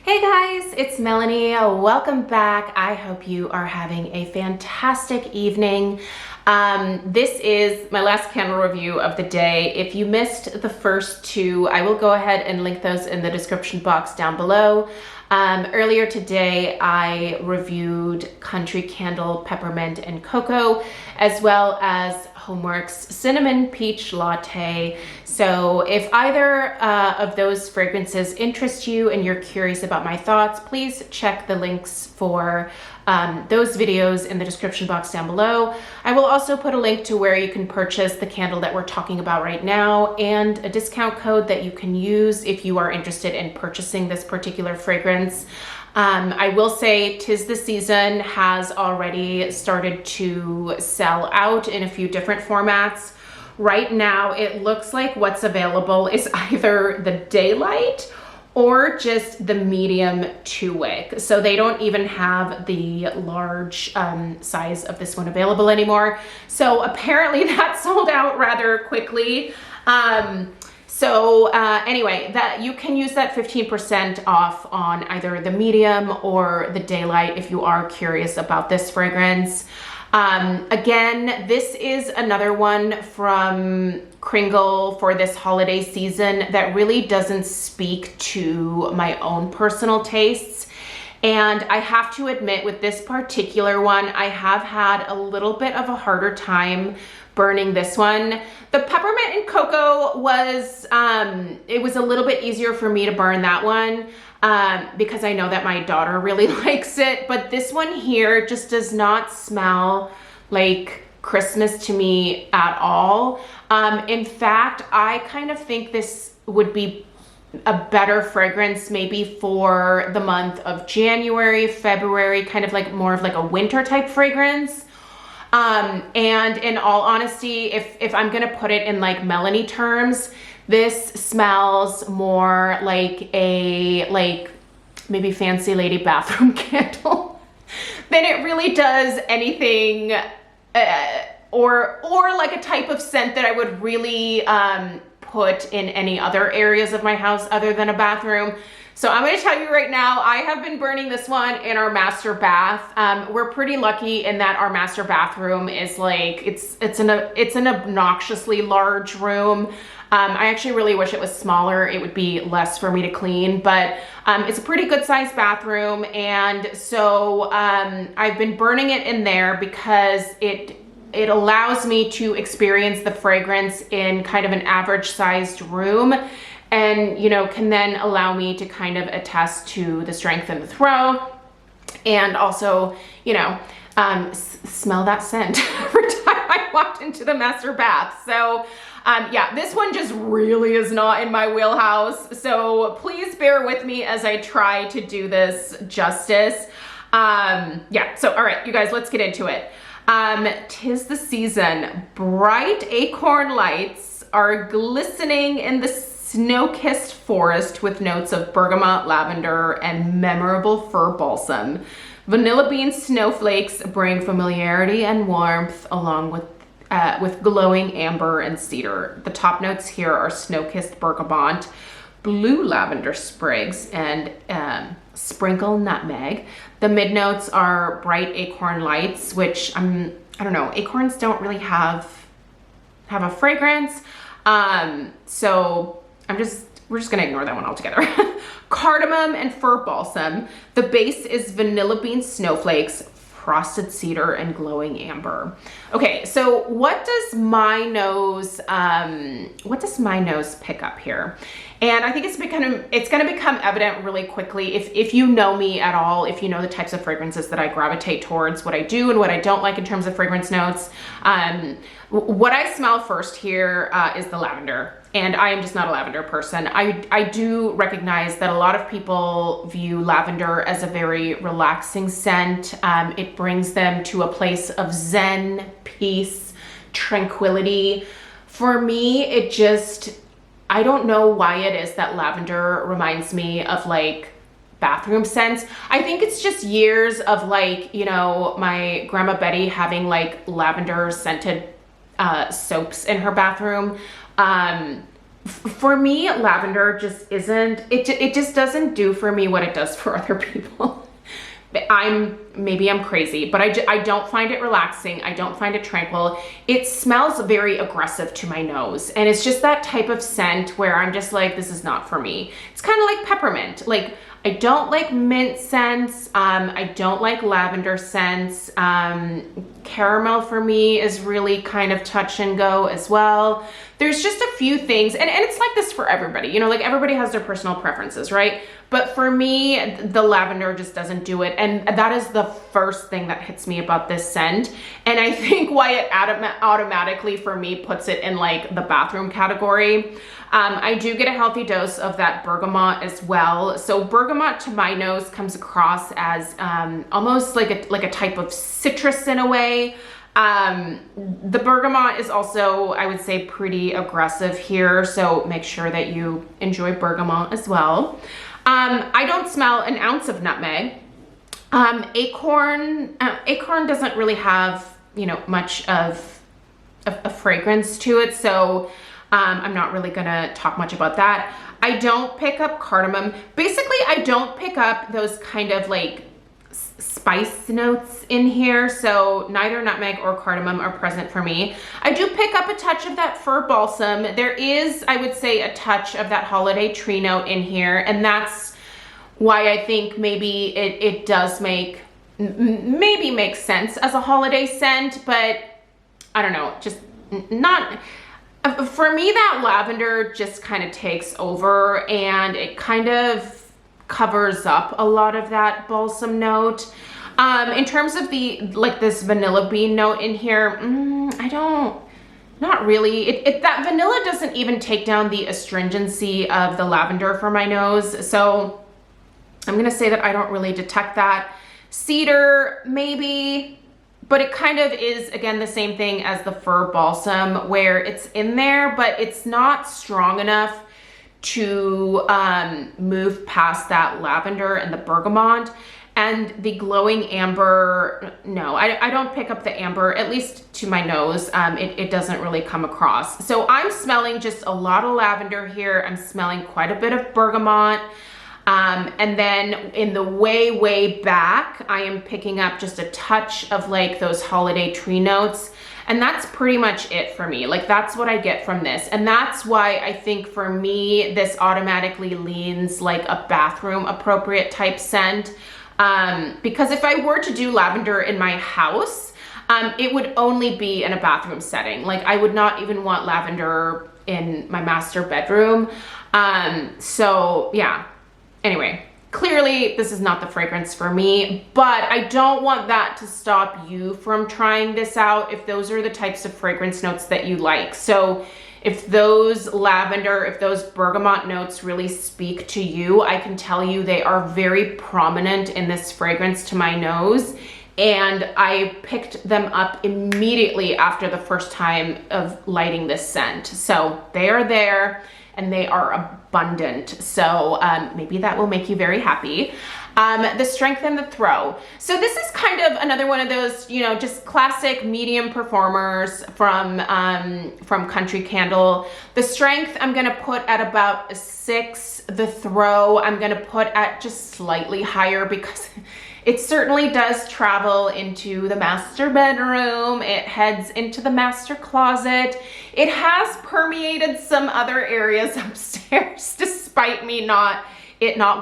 Hey guys, it's Melanie. Welcome back. I hope you are having a fantastic evening. This is my last candle review of the day. If you missed the first two, I will go ahead and link those in the description box down below. Earlier today, I reviewed Country Candle Peppermint and Cocoa, as well as Homeworx Cinnamon Peach Latte. So if either of those fragrances interest you and you're curious about my thoughts, please check the links for those videos in the description box down below. I will also put a link to where you can purchase the candle that we're talking about right now and a discount code that you can use if you are interested in purchasing this particular fragrance. I will say Tis the Season has already started to sell out in a few different formats. Right now, it looks like what's available is either the Daylight or just the medium 2-wick. So they don't even have the large size of this one available anymore. So apparently that sold out rather quickly. Anyway, that you can use that 15% off on either the medium or the Daylight if you are curious about this fragrance. Again, this is another one from Kringle for this holiday season that really doesn't speak to my own personal tastes. And I have to admit, with this particular one, I have had a little bit of a harder time burning this one. The peppermint and cocoa was, it was a little bit easier for me to burn that one because I know that my daughter really likes it. But this one here just does not smell like Christmas to me at all. In fact, I kind of think this would be a better fragrance maybe for the month of January, February, kind of like more of like a winter type fragrance. And in all honesty, if I'm gonna put it in like Melanie terms, this smells more like a maybe fancy lady bathroom candle than it really does anything or like a type of scent that I would really put in any other areas of my house other than a bathroom. So I'm going to tell you right now, I have been burning this one in our master bath. We're pretty lucky in that our master bathroom is like, it's an obnoxiously large room. I actually really wish it was smaller. It would be less for me to clean, but it's a pretty good sized bathroom. And so I've been burning it in there because it allows me to experience the fragrance in kind of an average sized room, and can then allow me to kind of attest to the strength in the throw, and also smell that scent every time I walked into the master bath. So yeah, this one just really is not in my wheelhouse, so please bear with me as I try to do this justice. Yeah, so all right, you guys, let's get into it. Tis the Season. Bright acorn lights are glistening in the snow-kissed forest with notes of bergamot, lavender, and memorable fir balsam. Vanilla bean snowflakes bring familiarity and warmth along with glowing amber and cedar. The top notes here are snow-kissed bergamot, blue lavender sprigs, and sprinkle nutmeg. The mid notes are bright acorn lights, which I don't know, acorns don't really have a fragrance. So we're just gonna ignore that one altogether. Cardamom and fir balsam. The base is vanilla bean snowflakes, frosted cedar, and glowing amber. Okay, so what does my nose pick up here? And I think it's gonna become evident really quickly if you know me at all, if you know the types of fragrances that I gravitate towards, what I do and what I don't like in terms of fragrance notes. What I smell first here is the lavender. And I am just not a lavender person. I do recognize that a lot of people view lavender as a very relaxing scent. It brings them to a place of zen, peace, tranquility. For me, I don't know why it is that lavender reminds me of like bathroom scents. I think it's just years of like, my grandma Betty having like lavender scented soaps in her bathroom. For me, lavender just isn't, it just doesn't do for me what it does for other people. Maybe I'm crazy, but I don't find it relaxing. I don't find it tranquil. It smells very aggressive to my nose. And it's just that type of scent where I'm just like, this is not for me. It's kind of like peppermint. Like, I don't like mint scents. I don't like lavender scents. Caramel for me is really kind of touch and go as well. There's just a few things, and it's like this for everybody, you know, like everybody has their personal preferences, right? But for me, the lavender just doesn't do it. And that is the first thing that hits me about this scent. And I think why it automatically for me puts it in like the bathroom category. I do get a healthy dose of that bergamot as well. So bergamot to my nose comes across as almost like a type of citrus in a way. The bergamot is also, I would say, pretty aggressive here. So make sure that you enjoy bergamot as well. I don't smell an ounce of nutmeg. Acorn doesn't really have, you know, much of a fragrance to it. So I'm not really gonna talk much about that. I don't pick up cardamom. Basically, I don't pick up those kind of like spice notes in here. So neither nutmeg or cardamom are present for me. I do pick up a touch of that fir balsam. There is, I would say, a touch of that holiday tree note in here. And that's why I think maybe it does maybe makes sense as a holiday scent, but I don't know, just not, for me, that lavender just kind of takes over and it kind of covers up a lot of that balsam note. In terms of like this vanilla bean note in here, not really. That vanilla doesn't even take down the astringency of the lavender for my nose. So I'm gonna say that I don't really detect that. Cedar, maybe, but it kind of is, again, the same thing as the fir balsam where it's in there, but it's not strong enough to move past that lavender and the bergamot. And the glowing amber, no, I don't pick up the amber, at least to my nose. It doesn't really come across. So I'm smelling just a lot of lavender here. I'm smelling quite a bit of bergamot. And then in the way back, I am picking up just a touch of like those holiday tree notes. And that's pretty much it for me. Like, that's what I get from this. And that's why I think for me, this automatically leans like a bathroom appropriate type scent. Because if I were to do lavender in my house, it would only be in a bathroom setting. Like, I would not even want lavender in my master bedroom. So yeah, anyway, clearly this is not the fragrance for me, but I don't want that to stop you from trying this out if those are the types of fragrance notes that you like. So if those lavender, if those bergamot notes really speak to you, I can tell you they are very prominent in this fragrance to my nose. And I picked them up immediately after the first time of lighting this scent. So they are there and they are abundant. So maybe that will make you very happy. The strength and the throw. So this is kind of another one of those, you know, just classic medium performers from Kringle Candle. The strength I'm gonna put at about a 6. The throw I'm gonna put at just slightly higher because it certainly does travel into the master bedroom. It heads into the master closet. It has permeated some other areas upstairs despite me not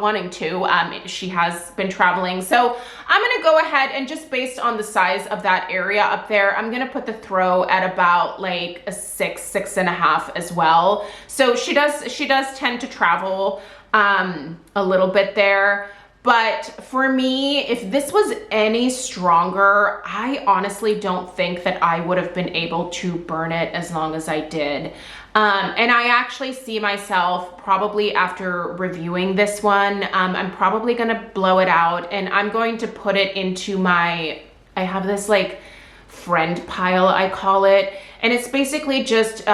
wanting to. She has been traveling. So I'm gonna go ahead and just based on the size of that area up there, I'm gonna put the throw at about like a 6, 6.5 as well. So she does tend to travel a little bit there. But for me, if this was any stronger, I honestly don't think that I would have been able to burn it as long as I did. And I actually see myself probably after reviewing this one, I'm probably gonna blow it out and I'm going to put it into I have this like friend pile, I call it. And it's basically just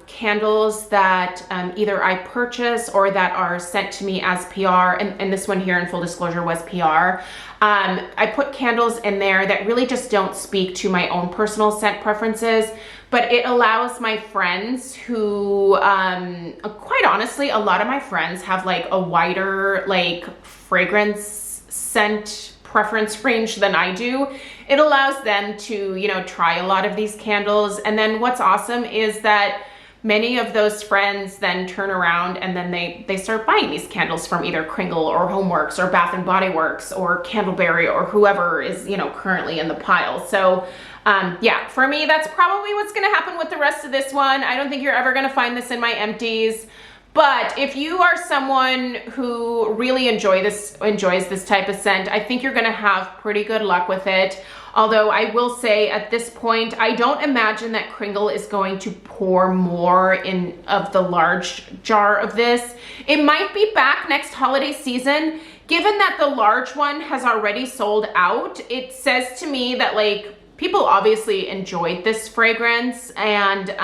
candles that either I purchase or that are sent to me as PR. And this one here, in full disclosure, was PR. I put candles in there that really just don't speak to my own personal scent preferences, but it allows my friends who, quite honestly, a lot of my friends have like a wider like fragrance scent preference range than I do. It allows them to, you know, try a lot of these candles. And then what's awesome is that many of those friends then turn around and then they start buying these candles from either Kringle or Homeworx or Bath and Body Works or Candleberry or whoever is, you know, currently in the pile. So yeah, for me, that's probably what's going to happen with the rest of this one. I don't think you're ever going to find this in my empties. But if you are someone who really enjoys this type of scent, I think you're gonna have pretty good luck with it. Although I will say at this point, I don't imagine that Kringle is going to pour more in of the large jar of this. It might be back next holiday season. Given that the large one has already sold out, it says to me that like people obviously enjoyed this fragrance, and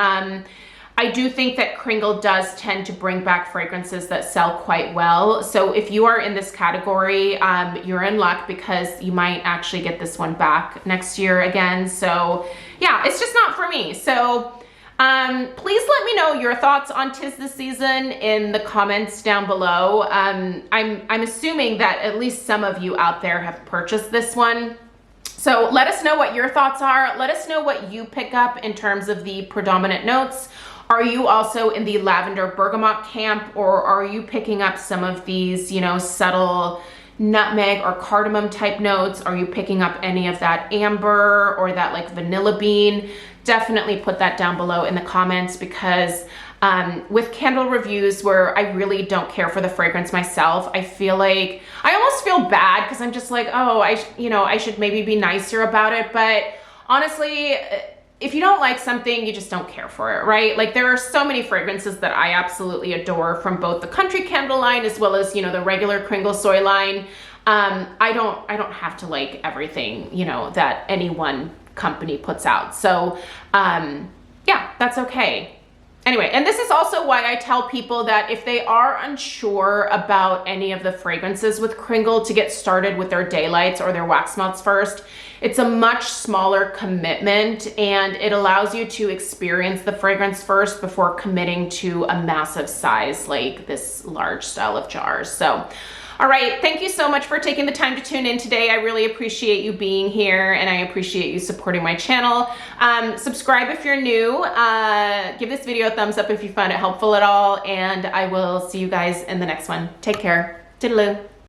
I do think that Kringle does tend to bring back fragrances that sell quite well. So if you are in this category, you're in luck because you might actually get this one back next year again. So yeah, it's just not for me. So please let me know your thoughts on 'Tis the Season in the comments down below. I'm assuming that at least some of you out there have purchased this one. So let us know what your thoughts are. Let us know what you pick up in terms of the predominant notes. Are you also in the lavender bergamot camp, or are you picking up some of these, you know, subtle nutmeg or cardamom type notes? Are you picking up any of that amber or that like vanilla bean? Definitely put that down below in the comments, because with candle reviews where I really don't care for the fragrance myself, I feel like I almost feel bad because I'm just like, oh, I should maybe be nicer about it. But honestly, if you don't like something, you just don't care for it, right? Like there are so many fragrances that I absolutely adore from both the Country Candle line as well as, you know, the regular Kringle Soy line. I don't have to like everything, you know, that any one company puts out. So yeah, that's okay. Anyway, and this is also why I tell people that if they are unsure about any of the fragrances with Kringle, to get started with their daylights or their wax melts first. It's a much smaller commitment, and it allows you to experience the fragrance first before committing to a massive size like this large style of jars. So, all right, thank you so much for taking the time to tune in today. I really appreciate you being here, and I appreciate you supporting my channel. Subscribe if you're new. Give this video a thumbs up if you found it helpful at all, and I will see you guys in the next one. Take care. Toodaloo.